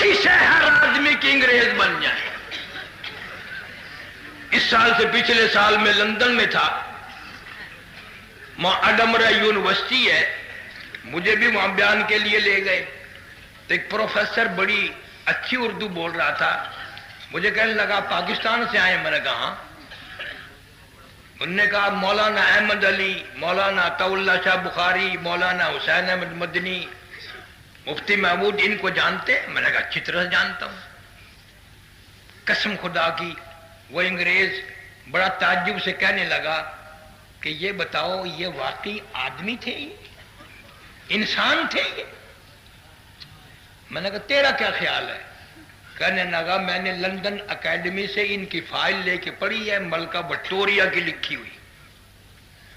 کوشش ہے ہر آدمی کی انگریز بن جائے. اس سال سے پچھلے سال میں لندن میں تھا، وہاں ایڈمبرا یونیورسٹی ہے، مجھے بھی وہاں بیان کے لیے لے گئے. تو ایک پروفیسر بڑی اچھی اردو بول رہا تھا، مجھے کہنے لگا پاکستان سے آئے. میں نے کہا ہاں. انہوں نے کہا مولانا احمد علی، مولانا عطا اللہ شاہ بخاری، مولانا حسین احمد مدنی، مفتی محمود، ان کو جانتے؟ میں نے کہا اچھی طرح جانتا ہوں. قسم خدا کی وہ انگریز بڑا تعجب سے کہنے لگا کہ یہ بتاؤ یہ واقعی آدمی تھے، یہ انسان تھے یہ؟ میں نے کہا تیرا کیا خیال ہے؟ کہنے لگا میں نے لندن اکیڈمی سے ان کی فائل لے کے پڑھی ہے، ملکہ وکٹوریہ کی لکھی ہوئی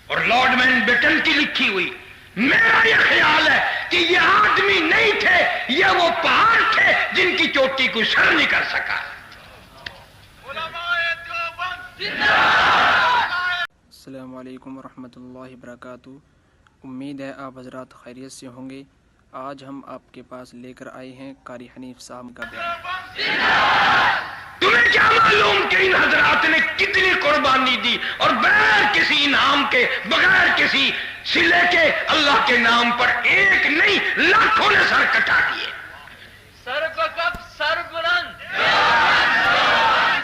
اور لارڈ ماؤنٹ بیٹن کی لکھی ہوئی. میرا یہ خیال ہے کہ یہ آدمی نہیں تھے، یہ وہ پہاڑ تھے جن کی چوٹی کوئی سر نہیں کر سکا. السلام علیکم ورحمۃ اللہ وبرکاتہ. امید ہے آپ حضرات خیریت سے ہوں گے. آج ہم آپ کے پاس لے کر آئے ہیں قاری حنیف صاحب کا بیان. تمہیں کیا معلوم کہ ان حضرات نے کتنی قربانی دی اور بغیر کسی انعام کے، بغیر کسی صلے کے اللہ کے نام پر ایک نہیں لاکھوں نے سر کٹا دیے. سر بکف سر بلند،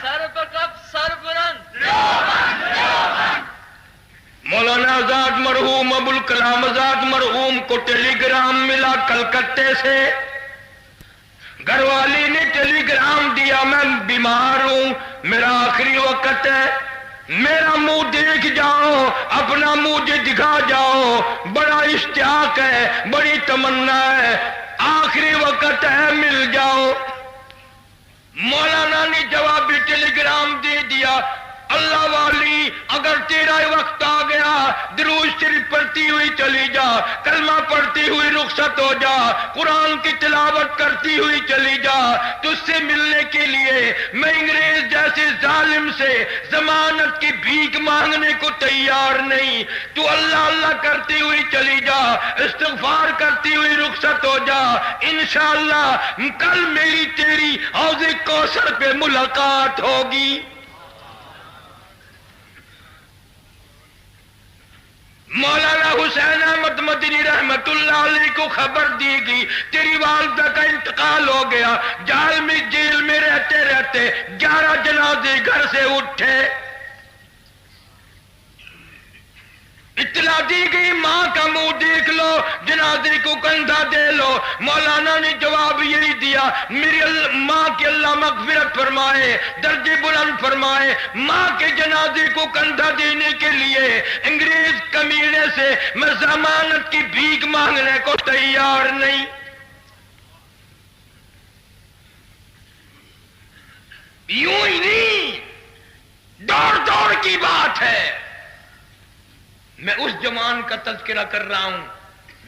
سر بکف سر بلند. مولانا آزاد مرحوم، ابوالکلام آزاد مرحوم کو ٹیلی گرام ملا کلکتے سے. گھر والی نے ٹیلی گرام دیا میں بیمار ہوں، میرا آخری وقت ہے، میرا منہ دیکھ جاؤ، اپنا مجھے دکھا جاؤ. بڑا اشتیاق ہے، بڑی تمنا ہے، آخری وقت ہے، مل جاؤ. مولانا نے جوابی ٹیلی گرام دے دیا، اللہ والی اگر تیرا وقت آ گیا درود شریف پڑھتی ہوئی چلی جا، کلمہ پڑھتی ہوئی رخصت ہو جا، قرآن کی تلاوت کرتی ہوئی چلی جا. تجھ سے ملنے کے لیے میں انگریز جیسے ظالم سے ضمانت کی بھیک مانگنے کو تیار نہیں. تو اللہ اللہ کرتی ہوئی چلی جا، استغفار کرتی ہوئی رخصت ہو جا. انشاءاللہ کل میری تیری حوض کوثر پہ ملاقات ہوگی. مولانا حسین احمد مدنی رحمت اللہ علیہ کو خبر دی گئی تیری والدہ کا انتقال ہو گیا. جیل میں رہتے رہتے 11 جنازے گھر سے اٹھے. اطلاع دی گئی ماں کا منہ دیکھ لو، جنازے کو کندھا دے لو. مولانا نے جواب یہی دیا، میری ماں کے اللہ مغفرت فرمائے، درجے بلند فرمائے. ماں کے جنازے کو کندھا دینے کے لیے انگریز کمینے سے میں ضمانت کی بھیک مانگنے کو تیار نہیں. یوں ہی نہیں، دوڑ دوڑ کی بات ہے. میں اس جوان کا تذکرہ کر رہا ہوں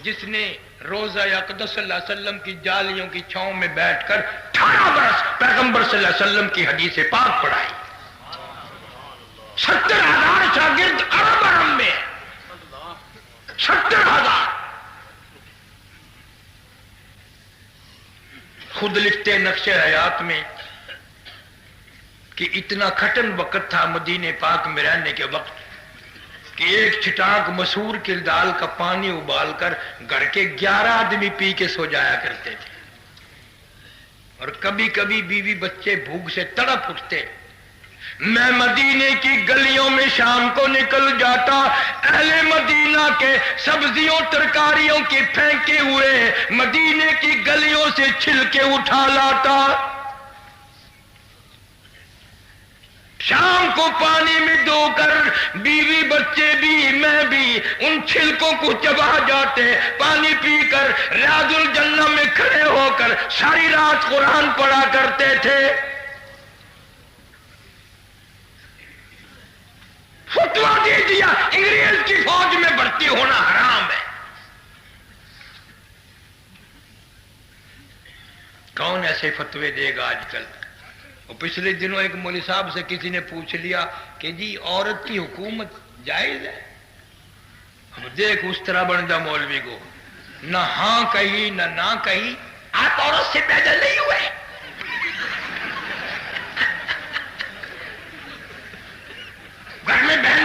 جس نے روزہ اقدس صلی اللہ علیہ وسلم کی جالیوں کی چھاؤں میں بیٹھ کر 18 برس پیغمبر صلی اللہ علیہ وسلم کی حدیث پاک پڑھائی. 70,000 شاگرد عرب میں، 70,000. خود لکھتے نقش حیات میں کہ اتنا کھٹن وقت تھا مدینے پاک میں رہنے کے وقت کہ ایک چھٹانک مسور کی دال کا پانی ابال کر گھر کے 11 آدمی پی کے سو جایا کرتے تھے. اور کبھی کبھی بیوی بچے بھوک سے تڑپ اٹھتے. میں مدینے کی گلیوں میں شام کو نکل جاتا، اہل مدینہ کے سبزیوں ترکاریوں کے پھینکے ہوئے مدینے کی گلیوں سے چھلکے اٹھا لاتا. شام کو پانی میں دھو کر بیوی بچے بھی میں بھی ان چھلکوں کو چبا جاتے. پانی پی کر ریاض الجنہ میں کھڑے ہو کر ساری رات قرآن پڑھا کرتے تھے. فتویٰ دے دیا انگریز کی فوج میں بھرتی ہونا حرام ہے. کون ایسے فتوے دے گا آج کل؟ پچھلے دنوں ایک مولوی صاحب سے کسی نے پوچھ لیا کہ جی عورت کی حکومت جائز ہے؟ اب دیکھ اس طرح بنتا مولوی کو، نہ ہاں کہی نہ کہی. آپ عورت سے پیدا نہیں ہوئے،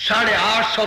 850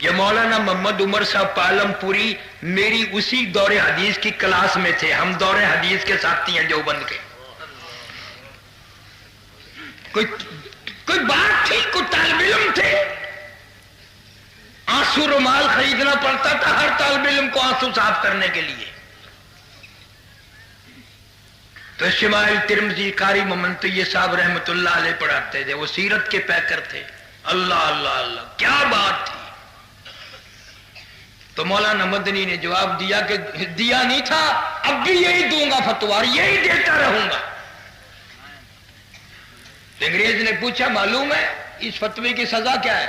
یہ مولانا محمد عمر صاحب پالمپوری میری اسی دور حدیث کی کلاس میں تھے، ہم دور حدیث کے ساتھی ہیں دیوبند کے. کوئی بات تھی، کوئی طالب علم تھے، آنسو رومال خریدنا پڑتا تھا ہر طالب علم کو آنسو صاف کرنے کے لیے. تو شمائل ترمذی قاری محمد طیب صاحب رحمت اللہ علیہ پڑھاتے تھے، وہ سیرت کے پیکر تھے. اللہ اللہ اللہ کیا بات تھی. تو مولانا مدنی نے جواب دیا کہ دیا نہیں تھا، اب بھی یہی دوں گا فتویٰ، یہی دیتا رہوں گا. انگریز نے پوچھا معلوم ہے اس فتوے کی سزا کیا ہے؟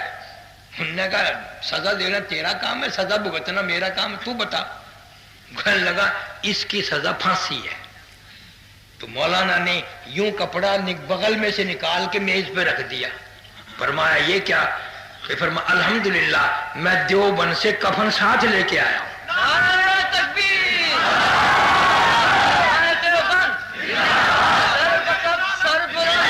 انہوں نے کہا سزا دینا تیرا کام ہے، سزا بھگتنا میرا کام ہے، تو بتا. کہنے لگا اس کی سزا پھانسی ہے. تو مولانا نے یوں کپڑا بغل میں سے نکال کے میز پہ رکھ دیا. فرمایا یہ کیا؟ کہ فرمایا الحمدللہ میں دیوبند سے کفن ساتھ لے کے آیا ہوں. نعرہ تکبیر، نعرہ دیوبند، سر بلند.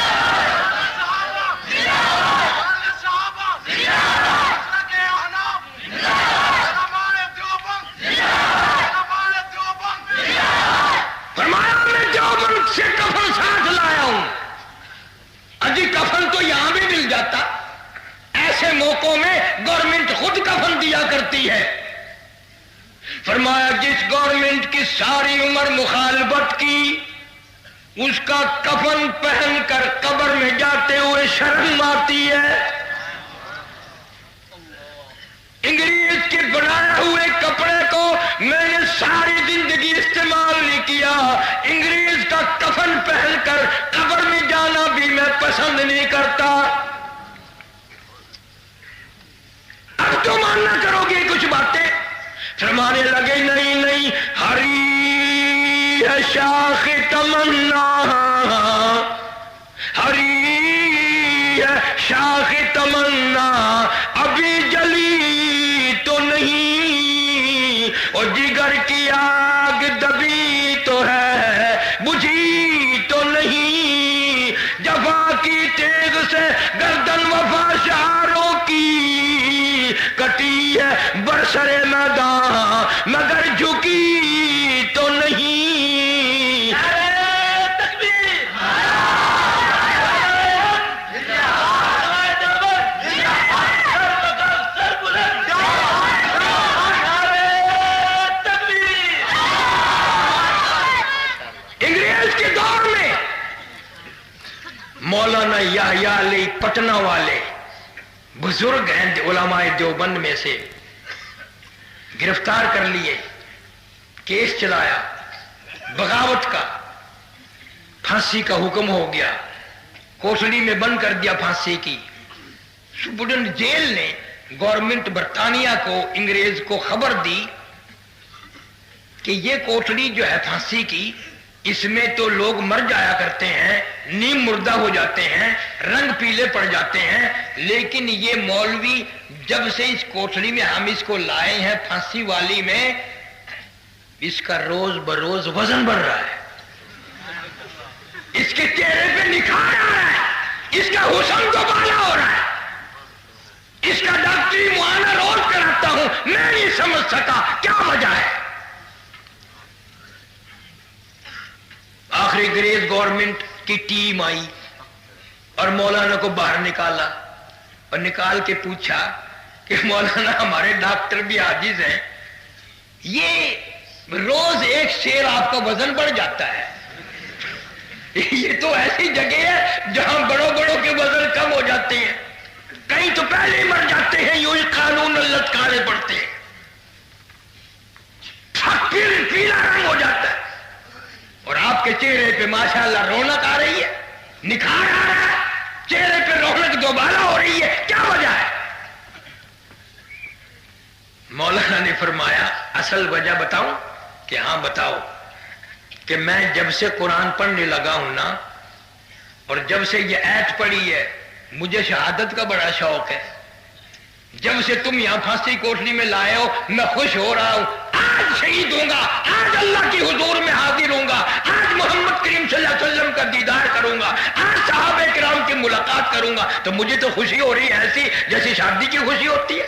فرمایا میں دیوبند سے کفن ساتھ لایا ہوں. اجی کفن تو یہاں بھی مل جاتا، ایسے موقعوں میں گورنمنٹ خود کفن دیا کرتی ہے. فرمایا جس گورنمنٹ کی ساری عمر مخالفت کی، اس کا کفن پہن کر قبر میں جاتے ہوئے شرم آتی ہے. انگریز کے بنائے ہوئے کپڑے کو میں نے ساری زندگی استعمال نہیں کیا، انگریز کا کفن پہن کر قبر میں جانا بھی میں پسند نہیں کرتا. اب تو ماننا کرو گے کچھ باتیں. فرمانے لگے نہیں نہیں، ہری ہے شاخ تمنا، ہری ہے شاخ تمنا، ابھی جلی تو نہیں، اور جگر کی آگ دبی تو ہے، بجھی تو نہیں. جفا کی تیغ سے گردن وفا شعاروں کی کٹی ہے برسر میدان، مگر جھکی تو نہیں. نعرہ تکبیر، نعرہ دیوبند، سر بلند. نعرہ تکبیر. انگریز کے دور میں مولانا یحییٰ علی پٹنہ والے بزرگ ہیں علماء دیوبند میں سے، گرفتار کر لیے، کیس چلایا بغاوت کا، پھانسی کا حکم ہو گیا، کوٹڑی میں بند کر دیا پھانسی کی. سپرڈنٹ جیل نے گورنمنٹ برطانیہ کو، انگریز کو خبر دی کہ یہ کوٹڑی جو ہے پھانسی کی، اس میں تو لوگ مر جایا کرتے ہیں، نیم مردہ ہو جاتے ہیں، رنگ پیلے پڑ جاتے ہیں، لیکن یہ مولوی جب سے اس کوٹڑی میں ہم اس کو لائے ہیں پھانسی والی میں، اس کا روز بروز وزن بڑھ رہا ہے، اس کے چہرے پہ نکھار آ رہا ہے، اس کا حسن دوبالا ہو رہا ہے، اس کا ڈاکٹری معائنہ روز کراتا ہوں، میں نہیں سمجھ سکا کیا وجہ ہے. آخری انگریز گورنمنٹ کی ٹیم آئی اور مولانا کو باہر نکالا اور نکال کے پوچھا کہ مولانا ہمارے ڈاکٹر بھی عاجز ہیں، یہ روز ایک شیر آپ کا وزن بڑھ جاتا ہے، یہ تو ایسی جگہ ہے جہاں بڑوں بڑوں کے وزن کم ہو جاتے ہیں، کئی تو پہلے ہی مر جاتے ہیں، یوں ہی قانون لٹکانے پڑتے ہیں، پیلا رنگ ہو جاتا ہے. اور آپ کے چہرے پہ ماشاءاللہ رونق آ رہی ہے، نکھار آ رہا ہے، چہرے پہ رونق دوبارہ ہو رہی ہے، کیا وجہ ہے؟ مولانا نے فرمایا اصل وجہ بتاؤں؟ کہ ہاں بتاؤ. کہ میں جب سے قرآن پڑھنے لگا ہوں نا، اور جب سے یہ ایت پڑھی ہے، مجھے شہادت کا بڑا شوق ہے. جب سے تم یہاں پھانسی کوٹڑی میں لائے ہو میں خوش ہو رہا ہوں. آج شہید ہوں گا، آج اللہ کی حضور میں حاضر ہوں گا، آج محمد کریم صلی اللہ علیہ وسلم کا دیدار کروں گا، آج صحابہ کرام کی ملاقات کروں گا، تو مجھے تو خوشی ہو رہی ہے ایسی جیسی شادی کی خوشی ہوتی ہے.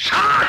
7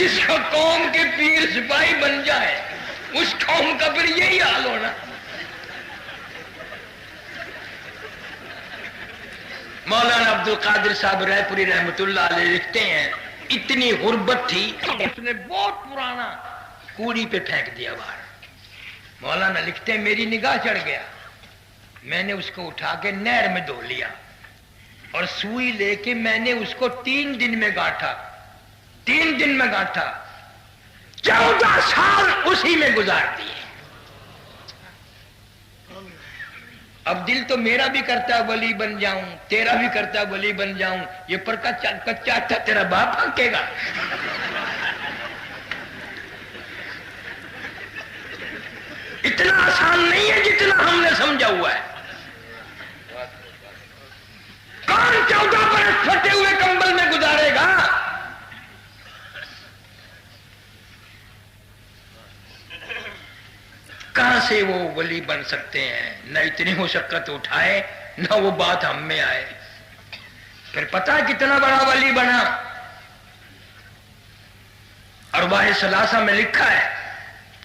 جس کا قوم کے پیر سپاہی بن جائے اس قوم کا پھر یہی حال ہونا. مولانا عبد القادر صاحب رائے پوری رحمت اللہ علیہ لکھتے ہیں اتنی غربت تھی اس نے بہت پرانا کوڑی پہ پھینک دیا باہر. مولانا لکھتے ہیں میری نگاہ چڑھ گیا, میں نے اس کو اٹھا کے نہر میں دھو لیا اور سوئی لے کے میں نے اس کو 3 دن میں گاٹھا. 3 دن میں گاٹھا, 14 سال اسی میں گزار دیے. اب دل تو میرا بھی کرتا ہے ولی بن جاؤں, تیرا بھی کرتا ہے ولی بن جاؤں, یہ پر کچا تھا تیرا باپ پھنکے گا. اتنا آسان نہیں ہے جتنا ہم نے سمجھا ہوا ہے. کون 14 برس پھٹے ہوئے کمبل میں گزارے گا؟ کہاں سے وہ ولی بن سکتے ہیں؟ نہ اتنی مشقت اٹھائے نہ وہ بات ہم میں آئے. پھر پتہ کتنا بڑا ولی بنا. ارواح ثلاثہ میں لکھا ہے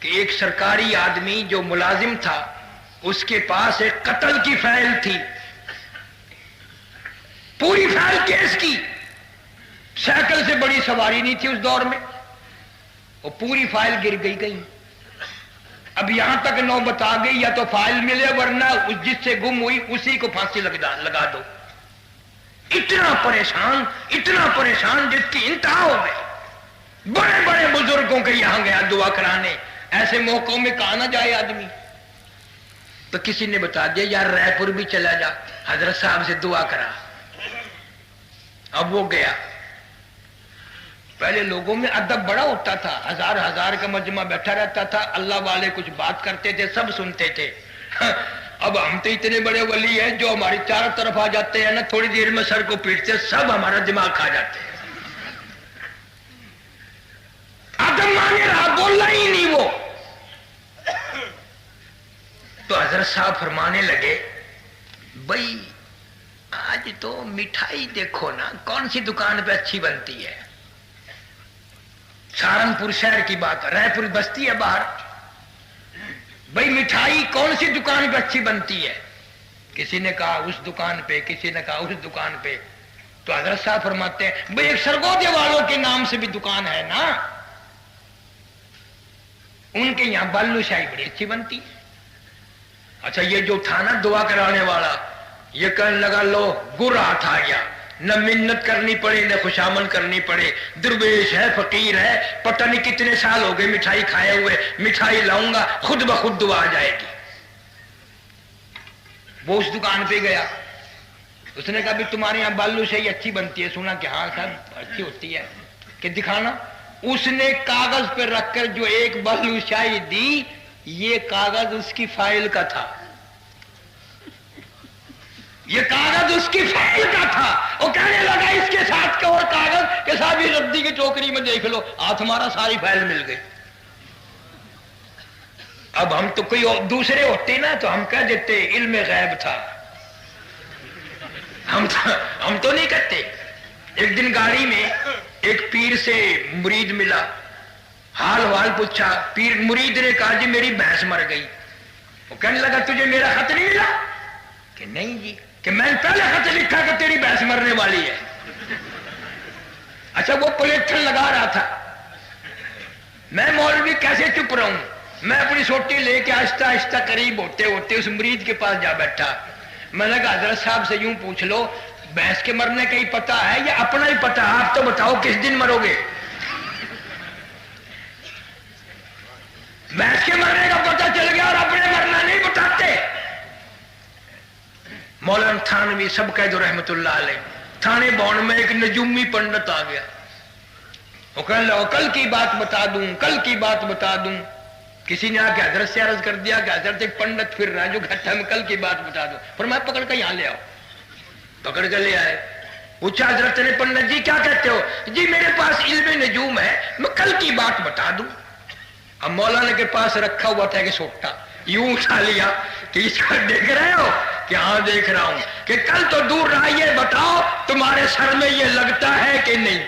کہ ایک سرکاری آدمی جو ملازم تھا اس کے پاس ایک قتل کی فائل تھی, پوری فائل کیس کی. سائیکل سے بڑی سواری نہیں تھی اس دور میں, وہ پوری فائل گر گئی. اب یہاں تک نوبت آ گئی یا تو فائل ملے ورنہ جس سے گم ہوئی اسی کو پھانسی لگا دو. اتنا پریشان جس کی انتہا ہو گئی. بڑے بڑے بزرگوں کے یہاں گیا دعا کرانے, ایسے موقعوں میں کہاں نہ جائے آدمی. تو کسی نے بتا دیا یار رائے پور بھی چلا جا, حضرت صاحب سے دعا کرا. اب وہ گیا. پہلے لوگوں میں ادب بڑا ہوتا تھا, ہزار کا مجمع بیٹھا رہتا تھا, اللہ والے کچھ بات کرتے تھے سب سنتے تھے. اب ہم تو اتنے بڑے ولی ہیں جو ہماری چاروں طرف آ جاتے ہیں نا, تھوڑی دیر میں سر کو پیٹتے سب ہمارا دماغ کھا جاتے ہیں. ادب مانے رہا, بولنا ہی نہیں وہ. تو حضرت صاحب فرمانے لگے بھائی آج تو مٹھائی دیکھو نا کون سی دکان پہ اچھی بنتی ہے. سہارنپور شہر کی بات, رائے پور بستی ہے باہر. بھائی مٹھائی کون سی دکان پہ اچھی بنتی ہے؟ کسی نے کہا اس دکان پہ, کسی نے کہا اس دکان پہ. تو حضرت صاحب فرماتے ہیں بھائی ایک سرگودے والوں کے نام سے بھی دکان ہے نا, ان کے یہاں بالو شاہی بڑی اچھی بنتی ہے. اچھا یہ جو تھا نا دعا کرانے والا, یہ کہنے لگا لو گر ہاتھ آ گیا, نہ منت کرنی پڑے نہ خوشامد کرنی پڑے, درویش ہے فقیر ہے, پتہ نہیں کتنے سال ہو گئے مٹھائی کھائے ہوئے, مٹھائی لاؤں گا خود بخود دعا آ جائے گی. وہ اس دکان پہ گیا, اس نے کہا بھی تمہارے یہاں بالو شاہی اچھی بنتی ہے؟ سنا کہ ہاں صاحب اچھی ہوتی ہے, کہ دکھانا. اس نے کاغذ پہ رکھ کر جو ایک بالو شاہی دی, یہ کاغذ اس کی فائل کا تھا. یہ کاغذ اس کی فائل کا تھا. وہ کہنے لگا اس کے ساتھ کا اور کاغذ کے ساتھ بھی ردی کی ٹوکری میں دیکھ لو, ہاتھ ہمارا ساری فائل مل گئی. اب ہم تو کوئی دوسرے ہوتے نا تو ہم کہہ دیتے علم غیب تھا, ہم تو نہیں کہتے. ایک دن گاڑی میں ایک پیر سے مرید ملا, حال پوچھا. پیر مرید نے کہا جی میری بھینس مر گئی. وہ کہنے لگا تجھے میرا خط نہیں ملا؟ کہ نہیں جی. کہ میں نے پہلے خط لکھا کہ تیری بھینس مرنے والی ہے. اچھا وہ پلیٹن لگا رہا تھا. میں مولوی کیسے چپ رہا ہوں, میں اپنی سوٹی لے کے آہستہ آہستہ قریب ہوتے اس مرید کے پاس جا بیٹھا. میں نے کہا حضرت صاحب سے یوں پوچھ لو بھینس کے مرنے کا ہی پتا ہے یا اپنا ہی پتا ہے؟ آپ تو بتاؤ کس دن مرو گے. بھینس کے مرنے کا پتا چل گیا اور اپنے مرنا نہیں بتاتے. مولانا تھانوی سب کہہ دو رحمت اللہ علیہ, تھانے بون میں ایک نجومی پنڈت آ گیا. وہ کہنے لگا کل کی بات بتا دوں, کل کی بات بتا دوں. کسی نے آ کے حضرت سے عرض کر دیا کہ حضرت ایک پنڈت پھر رہا ہے جو کہتا ہے میں کل کی بات بتا دوں. پر میں پکڑ کے یہاں لے آؤ. پکڑ کے لے آئے. پوچھا حضرت نے پنڈت جی کیا کہتے ہو؟ جی میرے پاس علم نجوم ہے, میں کل کی بات بتا دوں. اب مولانا کے پاس رکھا ہوا تھا کہ سوٹا, یوں اٹھا لیا کہ اس کو دیکھ رہے ہو؟ کہ ہاں دیکھ رہا ہوں. کہ کل تو دور رہا, یہ بتاؤ تمہارے سر میں یہ لگتا ہے کہ نہیں؟